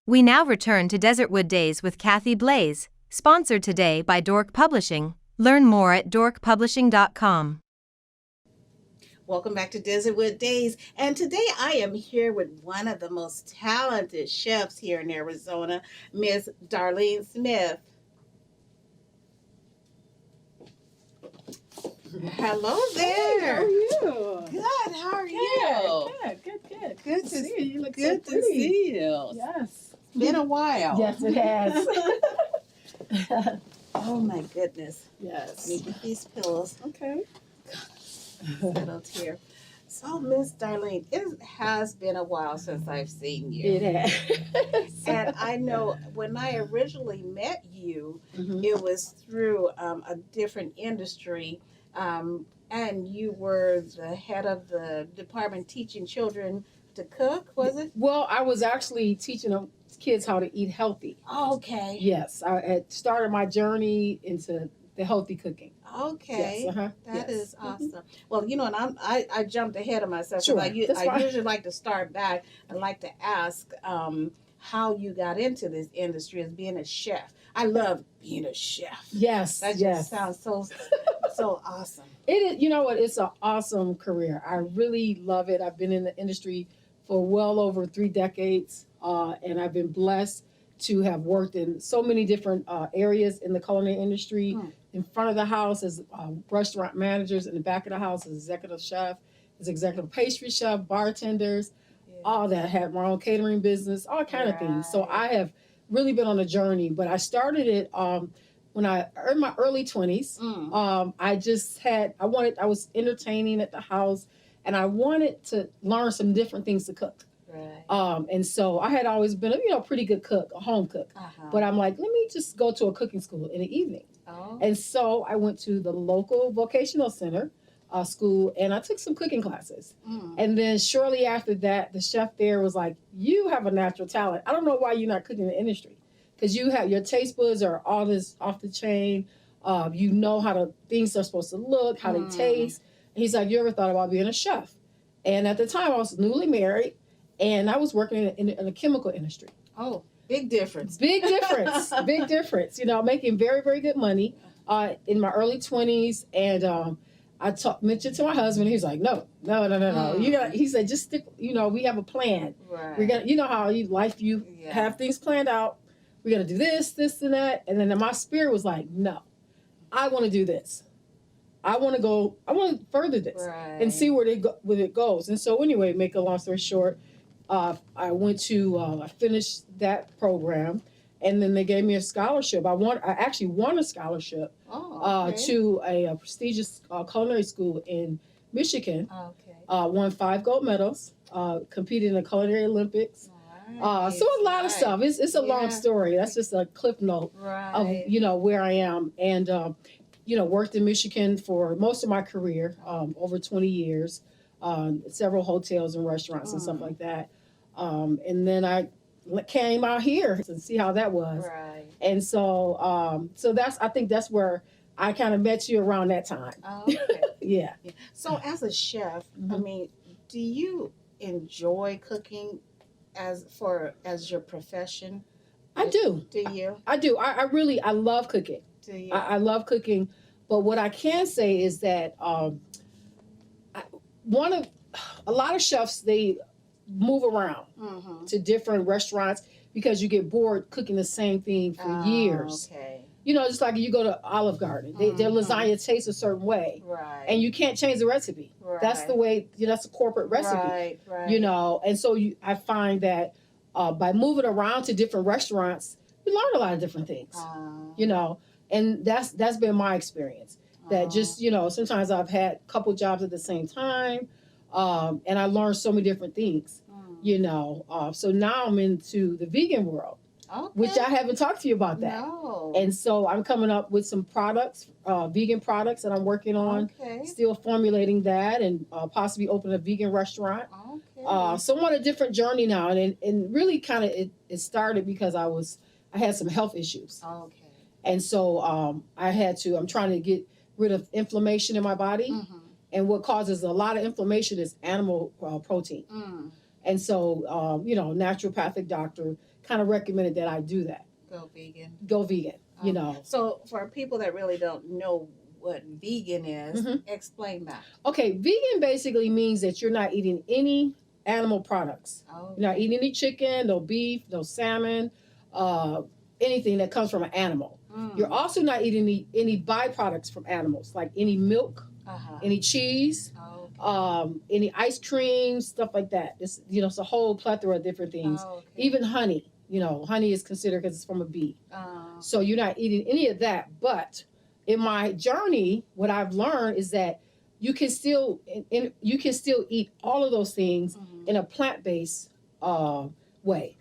We now return to Desertwood Days with Kathy Blaze, sponsored today by Dork Publishing. Learn more at dorkpublishing.com. Welcome back to Desertwood Days, and today I am here with one of the most talented chefs here in Arizona, Miss Darlene Smith. Hello there. Hey, how are you? Good. How are you? Good. Good to see you. You look Good so to pretty. see you. Yes. Been a while. Yes, it has. Oh my goodness. Yes. Let me get these pillows Okay. settled here. So, Miss Darlene, it has been a while since I've seen you. It has. And I know when I originally met you, Mhm. it was through a different industry, and you were the head of the department teaching children to cook, was it? Well, I was actually teaching them kids how to eat healthy. Okay. Yes, I had started my journey into the healthy cooking. Okay. Yes. That Yes. is Mhm. awesome. Well, you know, and I jumped ahead of myself. 'Cause Sure, I that's fine. usually like to start back. I like to ask how you got into this industry as being a chef. I love being a chef. Yes. That just Yes. sounds so awesome. It is, you know what? It's an awesome career. I really love it. I've been in the industry for well over 3 decades, and I've been blessed to have worked in so many different areas in the culinary industry. Hmm. In front of the house as restaurant managers, in the back of the house as executive chef, as executive pastry chef, bartenders, all that. I had my own catering business, all kind of things. So Right. I have really been on a journey. But I started it when I in my early 20s. Mm. I was entertaining at the house, and I wanted to learn some different things to cook. Right. And so I had always been a pretty good cook, a home cook. Uh-huh. But I'm like, let me just go to a cooking school in the evening. Oh. And so I went to the local vocational center school, and I took some cooking classes. Mm. And then shortly after that, the chef there was like, "You have a natural talent. I don't know why you're not cooking in the industry, because you have your taste buds are all this off the chain. You know how things are supposed to look, how they taste." And he's like, "You ever thought about being a chef?" And at the time, I was newly married, and I was working in the chemical industry. Oh, big difference. Big difference. Big difference. Making very, very good money in my early 20s. And I mentioned to my husband. He's like, no. He said, just stick. We have a plan. Right. We're gonna. You know how you Yeah. have things planned out. We're gonna do this, and that. And then my spirit was like, no, I want to do this. I want to go. I want to further this Right. and see where it goes. And so anyway, make a long story short. I finished that program, and then they gave me a scholarship. I actually won a scholarship Oh, okay. to a prestigious culinary school in Michigan. Okay. Won 5 gold medals, competed in the Culinary Olympics. Nice. So a lot of Nice. stuff. It's a long Yeah. story. That's just a cliff note Right. of where I am. And worked in Michigan for most of my career, over 20 years, several hotels and restaurants and stuff like that. And then I came out here to see how that was. Right. And so I think that's where I kind of met you around that time. Oh, okay. Yeah. So, as a chef, I Mhm. mean, do you enjoy cooking as your profession? I do. Do you? I do. I love cooking. Do you? I love cooking. But what I can say is that a lot of chefs, they move around Mm-hmm. to different restaurants because you get bored cooking the same thing for years. Okay. Just like you go to Olive Garden, their Mhm. lasagna tastes a certain way, Right. and you can't change the recipe. Right. That's the way. That's a corporate recipe. Right. Right. And so I find that by moving around to different restaurants, you learn a lot of different things. And that's been my experience. That just sometimes I've had a couple jobs at the same time, and I learned so many different things. So now I'm into the vegan world, Okay. which I haven't talked to you about that. No. And so I'm coming up with some products, vegan products that I'm working on, Okay. still formulating that, and possibly open a vegan restaurant. Okay. So I'm on a different journey now, and really kind of it started because I had some health issues, Okay. and so I'm trying to get rid of inflammation in my body, Mm-hmm. and what causes a lot of inflammation is animal protein. Mm. And so naturopathic doctor kind of recommended that I do that. Go vegan. Go vegan, you know. So for people that really don't know what vegan is, explain that. Okay, vegan basically means that you're not eating any animal products. You're not eating any chicken, no beef, no salmon, anything that comes from an animal. You're also not eating any byproducts from animals, like any milk, any cheese, any ice cream, stuff like that. It's, you know, it's a whole plethora of different things. Even honey. You know, honey is considered because it's from a bee. So you're not eating any of that. But in my journey, what I've learned is that you can still eat all of those things in a plant-based way.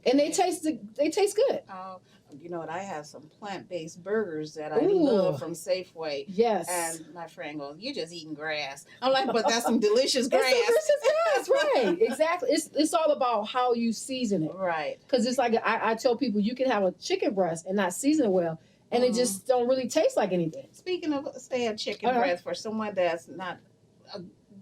And they taste good. You know what? I have some plant-based burgers that I love from Safeway. Yes. And my friend goes, "You're just eating grass." I'm like, "But that's some delicious grass." It's delicious grass, right? Exactly. It's all about how you season it, right? Because it's like I tell people, you can have a chicken breast and not season it well, and it just don't really taste like anything. Speaking of chicken breast, for someone that's not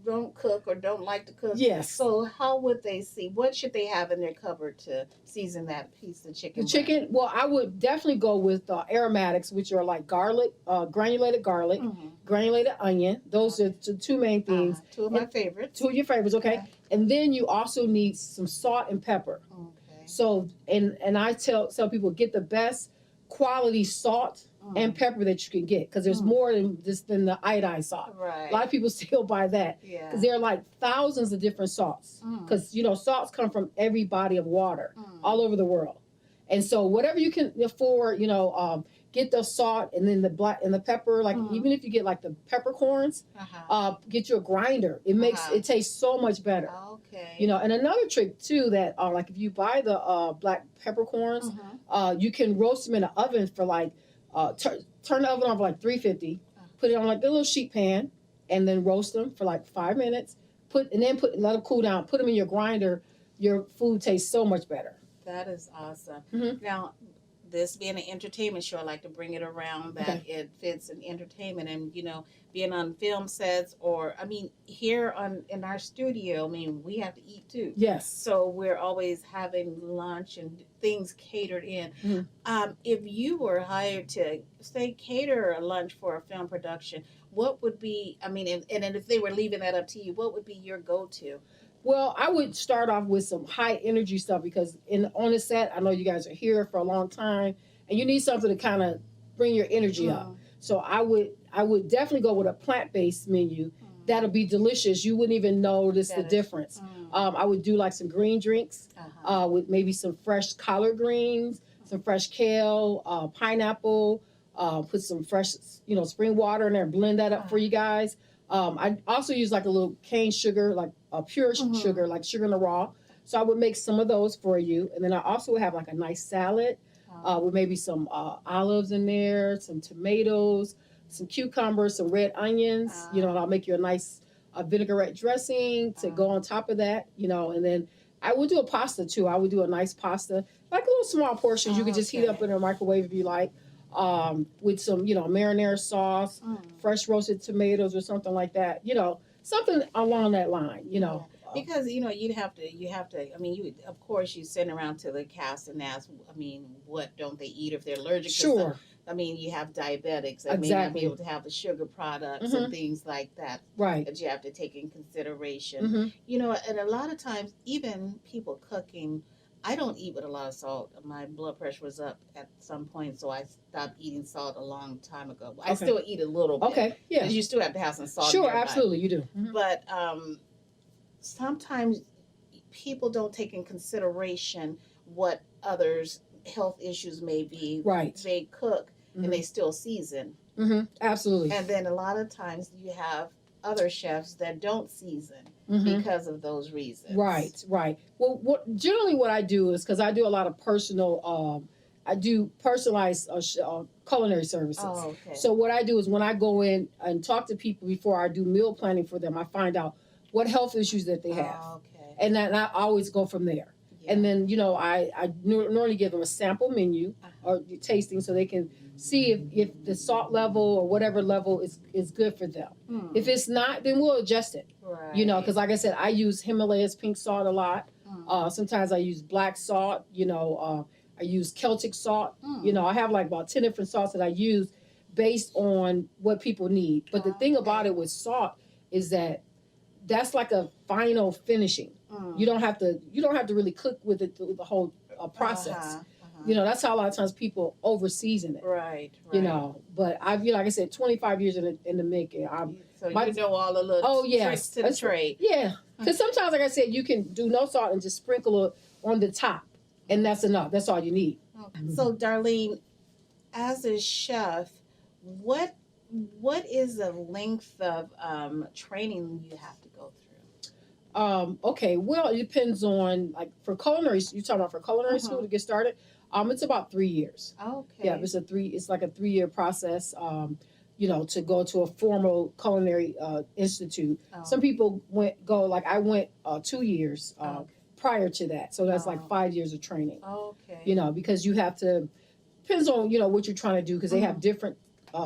don't cook or don't like to cook. Yes. So how would they see? What should they have in their cupboard to season that piece of chicken? The chicken. Well, I would definitely go with aromatics, which are like garlic, granulated garlic, granulated onion. Those are the two main things. Two of my favorites. Two of your favorites, okay. And then you also need some salt and pepper. Okay. So and I tell people, get the best quality salt and pepper that you can get, because there's more than the iodine salt. Right. A lot of people still buy that. Yeah. Because there are like thousands of different salts. Because you know, salts come from every body of water all over the world, and so whatever you can afford, you know, get the salt and then the black and the pepper. Like even if you get like the peppercorns, get you a grinder. It makes it taste so much better. Okay. You know, and another trick too, that like if you buy the black peppercorns, you can roast them in the oven for like turn the oven on for like 350, put it on like a little sheet pan, and then roast them for like 5 minutes. Let them cool down. Put them in your grinder. Your food tastes so much better. That is awesome. Now, this being an entertainment show, I like to bring it around that it fits in entertainment, and you know, being on film sets, or I mean, here in our studio, I mean, we have to eat too. Yes. So we're always having lunch and things catered in. If you were hired to say cater a lunch for a film production, what would be? I mean, and if they were leaving that up to you, what would be your go-to? Well, I would start off with some high energy stuff, because on the set, I know you guys are here for a long time, and you need something to kind of bring your energy up. So I would definitely go with a plant-based menu. That'll be delicious. You wouldn't even notice the difference. I would do like some green drinks with maybe some fresh collard greens, some fresh kale, pineapple. Put some fresh, you know, spring water in there, blend that up for you guys. I also use like a little cane sugar, like a pure sugar, like sugar in the raw. So I would make some of those for you. And then I also would have like a nice salad with maybe some olives in there, some tomatoes, some cucumbers, some red onions, you know, and I'll make you a nice vinaigrette dressing to go on top of that, you know. And then I would do a pasta too. I would do a nice pasta, like little small portions. You could just heat up in a microwave if you like. With some, you know, marinara sauce, fresh roasted tomatoes or something like that, you know, something along that line, you know. Because, you know, you have to, I mean, of course, you send around to the cast and ask, I mean, what don't they eat if they're allergic to something? I mean, you have diabetics that may not be able to have the sugar products and things like that. Right. That you have to take in consideration. You know, and a lot of times, even people cooking, I don't eat with a lot of salt. My blood pressure was up at some point, so I stopped eating salt a long time ago. I still eat a little bit. Okay, yeah. You still have to have some salt. Sure, in your absolutely, diet. you do. But sometimes people don't take in consideration what others' health issues may be. Right. They cook and they still season. Absolutely. And then a lot of times you have other chefs that don't season because of those reasons. Right. Well, generally what I do is, because I do a lot of I do personalized culinary services. Oh, okay. So what I do is, when I go in and talk to people before I do meal planning for them, I find out what health issues that they have. Oh, okay. And then I always go from there. Yeah. And then, you know, I normally give them a sample menu or tasting, so they can see if the salt level or whatever level is good for them. If it's not, then we'll adjust it. Right. You know, because like I said, I use Himalayas pink salt a lot. Sometimes I use black salt. I use Celtic salt. I have like about 10 different salts that I use based on what people need. But the thing about it with salt is that that's like a final finishing. You don't have to really cook with it through the whole process. That's how a lot of times people over season it. Right. But I've like I said, 25 years in the making. So you know all the little tricks to the trade. Yeah, because sometimes, like I said, you can do no salt and just sprinkle it on the top, and that's enough. That's all you need. So Darlene, as a chef, what is the length of training you have to go through? Okay, well, it depends on, like, for culinary. You talking about for culinary school to get started? It's about 3 years. Okay. Yeah, it's like a 3-year process. To go to a formal culinary institute. Some people I went 2 years prior to that, so that's like 5 years of training. Okay. Because you have to, depends on what you're trying to do, because they have different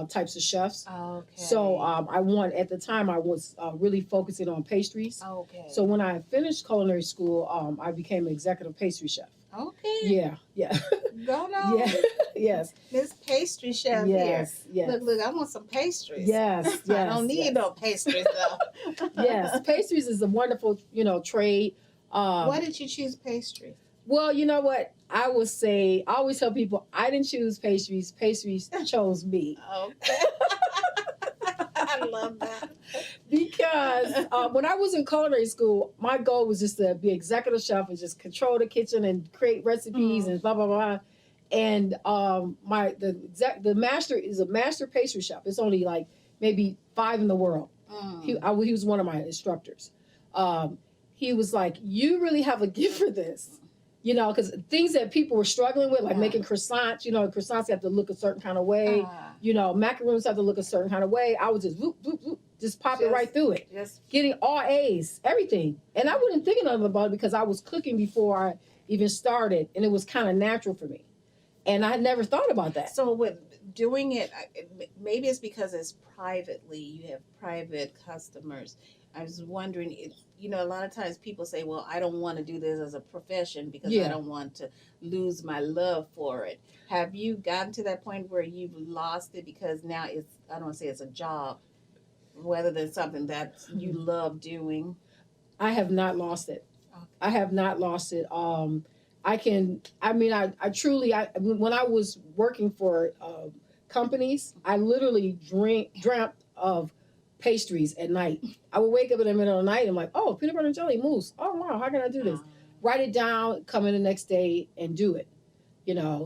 types of chefs. Okay. So at the time I was really focusing on pastries. Okay. So when I finished culinary school, I became an executive pastry chef. Okay. Yeah. Go on. Yeah. Yes. Miss Pastry Chef Yes. here. Yes. Look, I want some pastries. Yes. I don't need no pastries though. Yes. Pastries is a wonderful, trade. Why did you choose pastry? Well, you know what? I always tell people, I didn't choose pastries. Pastries chose me. Okay. I love that. Because when I was in culinary school, my goal was just to be executive chef and just control the kitchen and create recipes and blah blah blah. And the master is a master pastry chef. It's only like maybe 5 in the world. He was one of my instructors. He was like, "You really have a gift for this." Because things that people were struggling with, like making croissants, croissants have to look a certain kind of way. Macaroons have to look a certain kind of way. I was just whoop, whoop, whoop, just pop it right through it. Getting all A's, everything. And I wasn't thinking about it because I was cooking before I even started, and it was kind of natural for me. And I had never thought about that. So with doing it, maybe it's because it's privately, you have private customers. I was wondering, a lot of times people say, well, I don't want to do this as a profession because I don't want to lose my love for it. Have you gotten to that point where you've lost it because now I don't want to say it's a job, rather than something that you love doing? I have not lost it. Okay. I have not lost it. I truly, when I was working for companies, I literally dreamt of pastries at night. I would wake up in the middle of the night and I'm like, oh, peanut butter and jelly mousse. Oh, wow, how can I do this? Write it down, come in the next day and do it.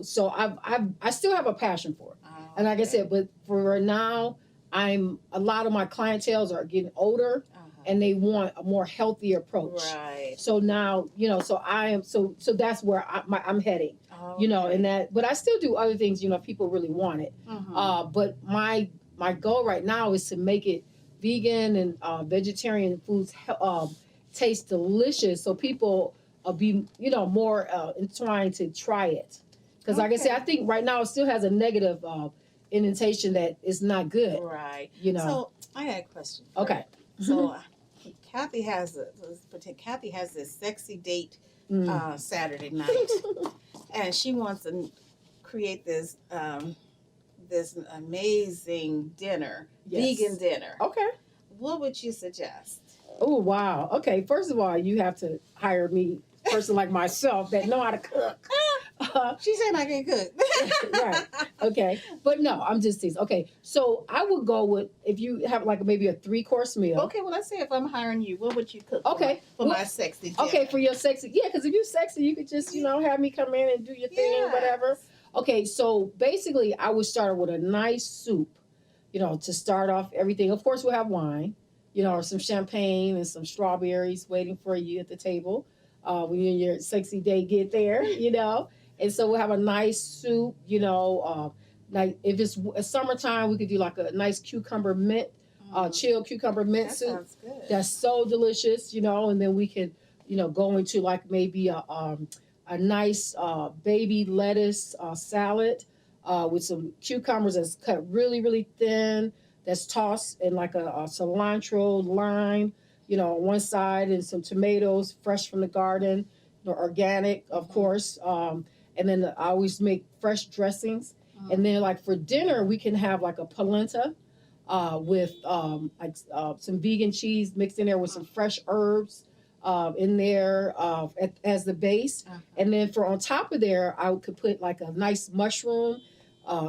So I still have a passion for it. And like I said, but for now, a lot of my clientels are getting older and they want a more healthy approach. Right. So now, so I am, so that's where I'm heading, and that, but I still do other things, if people really want it. But my goal right now is to make it vegan and vegetarian foods taste delicious, so people be more inclined to try it. Because like I said, I think right now it still has a negative indentation that is not good. Right. So I got a question. Okay. So Kathy has this sexy date Saturday night, and she wants to create this amazing dinner, vegan dinner. Okay. What would you suggest? Oh, wow. Okay. First of all, you have to hire me, a person like myself that know how to cook. She said I can cook. Right. Okay. But no, I'm just teasing. Okay. So I would go with, if you have like maybe a 3-course meal. Okay. Well, let's say if I'm hiring you, what would you cook? Okay. For my sexy dinner? Okay. For your sexy. Yeah. Because if you're sexy, you could just, have me come in and do your thing and whatever. Okay. So basically, I would start with a nice soup, to start off everything. Of course, we'll have wine, or some champagne and some strawberries waiting for you at the table when you and your sexy day get there, And so we'll have a nice soup, like if it's summertime, we could do like a nice cucumber mint, chilled cucumber mint soup. Sounds good. That's so delicious, and then we could, go into like maybe a nice baby lettuce salad with some cucumbers that's cut really, really thin, that's tossed in like a cilantro, lime, on one side, and some tomatoes fresh from the garden, organic, of course. And then I always make fresh dressings. And then like for dinner, we can have like a polenta with some vegan cheese mixed in there with some fresh herbs in there as the base. And then for on top of there, I could put like a nice mushroom,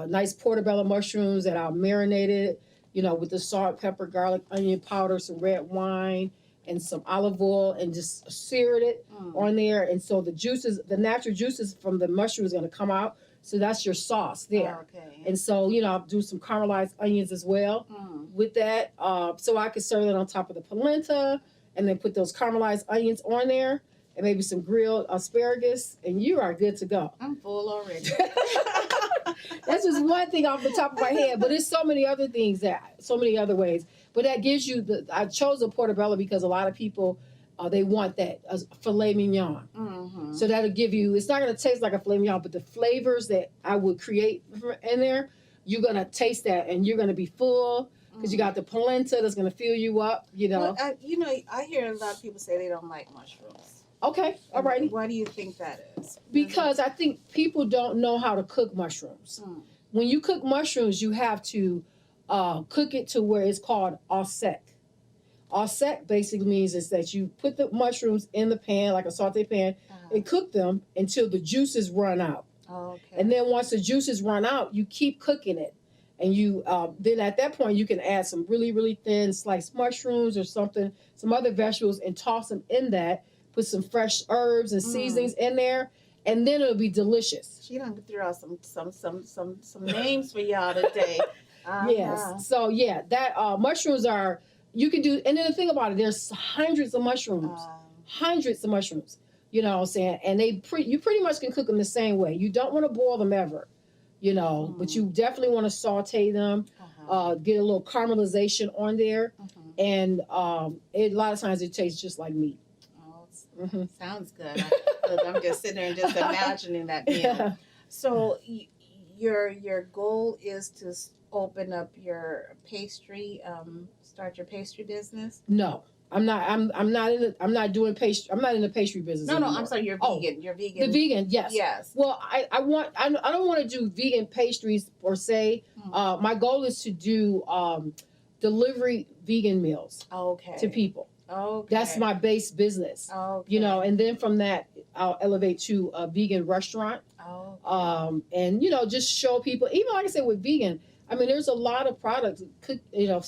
nice portobello mushrooms that I'll marinated, with the salt, pepper, garlic, onion powder, some red wine, and some olive oil, and just seared it on there. And so the natural juices from the mushroom is going to come out. So that's your sauce there. Okay. And so, I'll do some caramelized onions as well with that. So I could serve it on top of the polenta and then put those caramelized onions on there and maybe some grilled asparagus, and you are good to go. I'm full already. That's just one thing off the top of my head, but there's so many other things so many other ways. But that gives you I chose a portobello because a lot of people, they want that filet mignon. So that'll give you, it's not going to taste like a filet mignon, but the flavors that I would create in there, you're going to taste that and you're going to be full because you got the polenta that's going to fill you up, Well, I hear a lot of people say they don't like mushrooms. Okay, all right. Why do you think that is? Because I think people don't know how to cook mushrooms. When you cook mushrooms, you have to cook it to where it's called au sec. Au sec basically means is that you put the mushrooms in the pan, like a saute pan, and cook them until the juices run out. Okay. And then once the juices run out, you keep cooking it. And you then at that point, you can add some really, really thin sliced mushrooms or something, some other vegetables, and toss them in that. Put some fresh herbs and seasonings in there, and then it'll be delicious. She done threw out some names for y'all today. Yes. So yeah, that mushrooms are, you can do, and then the thing about it, there's hundreds of mushrooms. You know what I'm saying? And you pretty much can cook them the same way. You don't want to boil them ever, but you definitely want to saute them, get a little caramelization on there, and a lot of times it tastes just like meat. Sounds good. I'm just sitting there and just imagining that meal. Yeah. So your goal is to open up your pastry, start your pastry business? No, I'm not. I'm not doing pastry. I'm not in the pastry business. No, anymore. I'm sorry. You're vegan. You're vegan. The vegan, yes. Yes. Well, I don't want to do vegan pastries per se. My goal is to do delivery vegan meals to people. Okay. That's my base business. Okay. And then from that, I'll elevate to a vegan restaurant. And just show people. Even like I said, with vegan, I mean, there's a lot of products,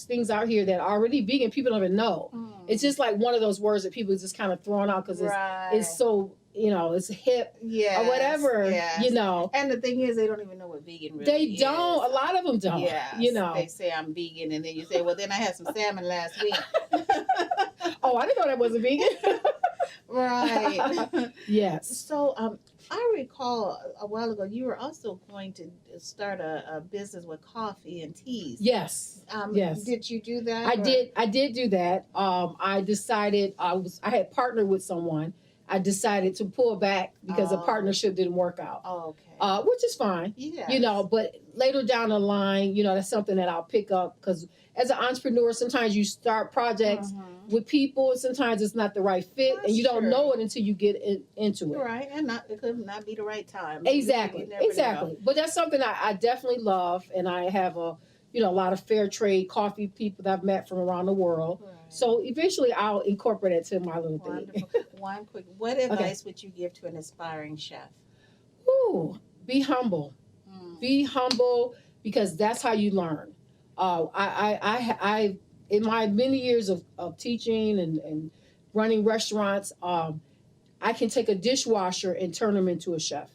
things out here that are already vegan. People don't even know. It's just like one of those words that people just kind of throwing out because it's so, it's hip or whatever, yes. And the thing is, they don't even know what vegan really is. They don't. A lot of them don't. Yes. They say I'm vegan, and then you say, well, then I had some salmon last week. Oh, I didn't know that wasn't vegan. Right. Yes. So, I recall a while ago you were also going to start a business with coffee and teas. Yes. Yes. Did you do that? I did do that. I decided I had partnered with someone. I decided to pull back because the partnership didn't work out. Okay. Which is fine. Yeah. But later down the line, that's something that I'll pick up because as an entrepreneur, sometimes you start projects with people. Sometimes it's not the right fit, and you don't know it until you get into it. Right, and it could not be the right time. Exactly. Know. But that's something I definitely love, and I have a lot of fair trade coffee people that I've met from around the world. Right. So eventually, I'll incorporate it to my little thing. One quick, what advice would you give to an aspiring chef? Ooh, be humble. Be humble because that's how you learn. I in my many years of teaching and running restaurants, I can take a dishwasher and turn him into a chef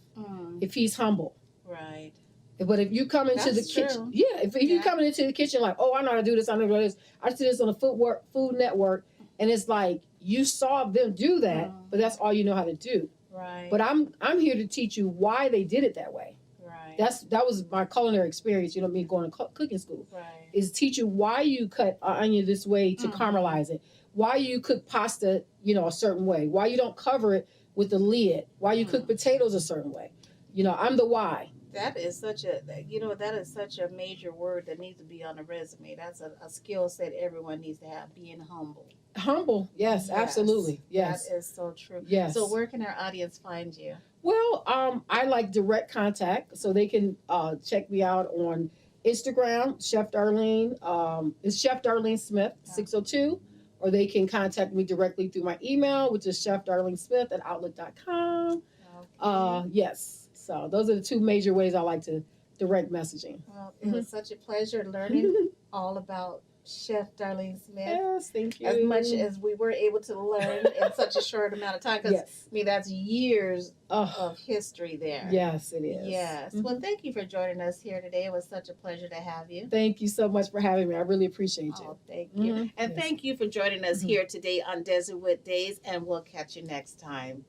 if he's humble. Right. But if you come into the kitchen, if you coming into the kitchen like, oh, I know how to do this, I know how to do this. I see this on the Food Network, and it's like you saw them do that, but that's all you know how to do. Right. But I'm here to teach you why they did it that way. That was my culinary experience, me going to cooking school. Right. Is teach you why you cut an onion this way to caramelize it, why you cook pasta, a certain way, why you don't cover it with the lid, why you cook potatoes a certain way. I'm the why. That is such a major word that needs to be on a resume. That's a skill set everyone needs to have, being humble. Humble. Yes, absolutely. Yes. That is so true. Yes. So where can our audience find you? Well, I like direct contact, so they can check me out on Instagram, Chef Darlene. It's Chef Darlene Smith 602, or they can contact me directly through my email, which is chefdarlenesmith@outlook.com. Okay. Yes, so those are the two major ways I like to direct messaging. Well, it was such a pleasure learning all about Chef Darlene Smith. Yes, thank you. As much as we were able to learn in such a short amount of time, because Yes. I mean that's years Oh, of history there. yes, it is. Yes. Well, thank you for joining us here today. It was such a pleasure to have you. Thank you so much for having me. I really appreciate you. Oh, thank you. And Yes. thank you for joining us here today on Desertwood Days, and we'll catch you next time.